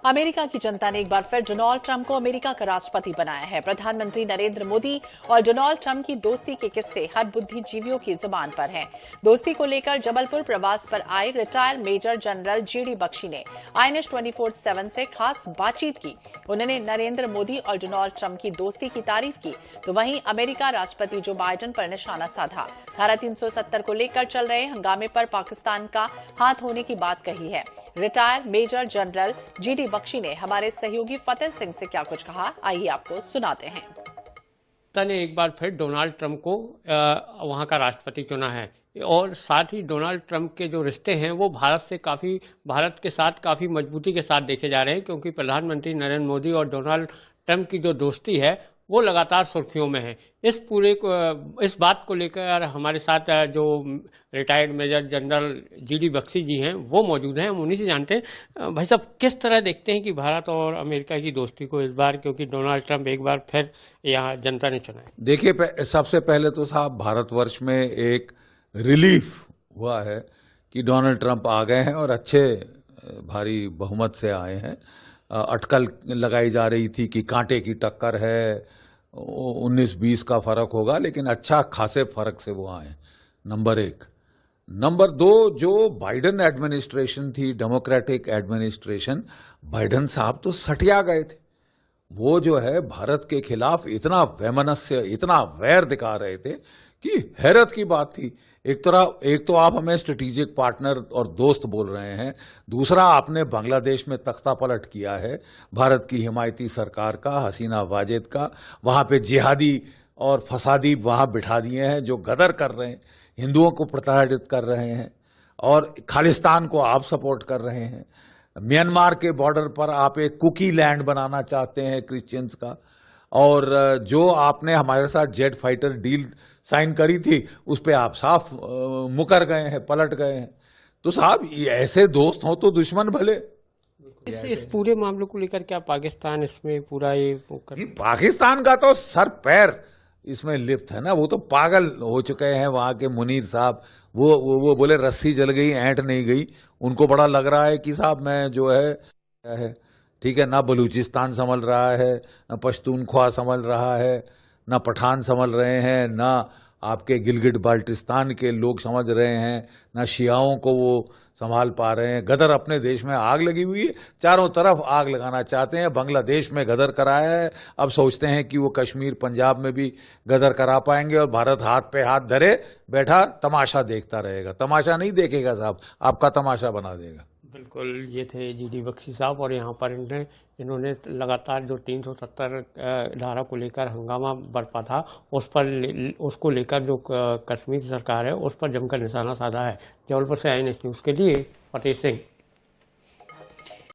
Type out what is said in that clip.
America की जनता ने एक बार फिर डोनाल्ड ट्रंप को अमेरिका का राष्ट्रपति बनाया है। प्रधानमंत्री नरेंद्र मोदी और डोनाल्ड ट्रंप की दोस्ती के किस्से हर बुद्धिजीवियों की जुबान पर हैं। दोस्ती को लेकर जबलपुर प्रवास पर आए retire major general GD Bakshi ने INS 24/7 से खास बातचीत की। उन्होंने नरेंद्र मोदी और डोनाल्ड ट्रंप की दोस्ती की तारीफ की, तो वहीं अमेरिका राष्ट्रपति जो बाइडेन पर निशाना साधा। धारा 370 को लेकर चल रहे हंगामे पर पाकिस्तान का हाथ होने की बात कही है। Retire major general GD Bakshi ने हमारे सहयोगी फतेह सिंह से क्या कुछ कहा, आइए आपको सुनाते हैं। ने एक बार फिर डोनाल्ड ट्रंप को वहां का राष्ट्रपति चुना है और साथ ही डोनाल्ड ट्रंप के जो रिश्ते हैं वो भारत के साथ काफ़ी मजबूती के साथ देखे जा रहे हैं, क्योंकि प्रधानमंत्री नरेंद्र मोदी और डोनाल्ड ट्रंप की जो दोस्ती है वो लगातार सुर्खियों में है। इस बात को लेकर हमारे साथ जो retired major general GD Bakshi ji हैं वो मौजूद हैं। हम उन्हीं से जानते हैं, भाई साहब किस तरह देखते हैं कि भारत और अमेरिका की दोस्ती को इस बार, क्योंकि डोनाल्ड ट्रंप एक बार फिर यहाँ जनता ने चुना है। देखिए, सबसे पहले तो साहब भारतवर्ष में एक रिलीफ हुआ है कि डोनाल्ड ट्रंप आ गए हैं और अच्छे भारी बहुमत से आए हैं। अटकल लगाई जा रही थी कि कांटे की टक्कर है, 19-20 का फर्क होगा, लेकिन अच्छा खासे फर्क से वो आए। Number 1। Number 2, Joe Biden administration थी, डेमोक्रेटिक एडमिनिस्ट्रेशन, बाइडेन साहब तो सटिया गए थे। वो जो है भारत के खिलाफ इतना वैमनस्य, इतना वैर दिखा रहे थे कि हैरत की बात थी। एक तो आप हमें स्ट्रेटेजिक पार्टनर और दोस्त बोल रहे हैं, दूसरा आपने बांग्लादेश में तख्ता पलट किया है भारत की हिमायती सरकार का, हसीना वाजेद का। वहां पे जिहादी और फसादी वहां बिठा दिए हैं जो गदर कर रहे हैं, हिंदुओं को प्रताड़ित कर रहे हैं, और खालिस्तान को आप सपोर्ट कर रहे हैं। म्यांमार के बॉर्डर पर आप एक कुकी लैंड बनाना चाहते हैं क्रिश्चियंस का, और जो आपने हमारे साथ जेट फाइटर डील साइन करी थी उस पे आप साफ मुकर गए हैं, पलट गए हैं। तो साहब ऐसे दोस्त हों तो दुश्मन भले। इस पूरे मामले को लेकर क्या पाकिस्तान इसमें पूरा पाकिस्तान का तो सर पैर इसमें लिप्त है ना। वो तो पागल हो चुके हैं वहां के मुनीर साहब। वो बोले रस्सी जल गई ऐंठ नहीं गई। उनको बड़ा लग रहा है कि साहब मैं जो है ठीक है, ना बलूचिस्तान संभल रहा है, ना पश्तूनख्वा संभल रहा है, ना पठान संभल रहे हैं, ना आपके गिलगिट बाल्टिस्तान के लोग समझ रहे हैं, ना शियाओं को वो संभाल पा रहे हैं। गदर अपने देश में आग लगी हुई है, चारों तरफ आग लगाना चाहते हैं। बांग्लादेश में गदर कराया है, अब सोचते हैं कि वो कश्मीर पंजाब में भी गदर करा पाएंगे, और भारत हाथ पे हाथ धरे बैठा तमाशा देखता रहेगा। तमाशा नहीं देखेगा साहब, आपका तमाशा बना देगा। बिल्कुल, ये थे जीडी बख्शी साहब, और यहाँ पर इन्होंने लगातार जो 370 धारा को लेकर हंगामा बरपा था उसको लेकर जो कश्मीर सरकार है उस पर जमकर निशाना साधा है। जबलपुर से INS न्यूज़ के लिए फतेह सिंह।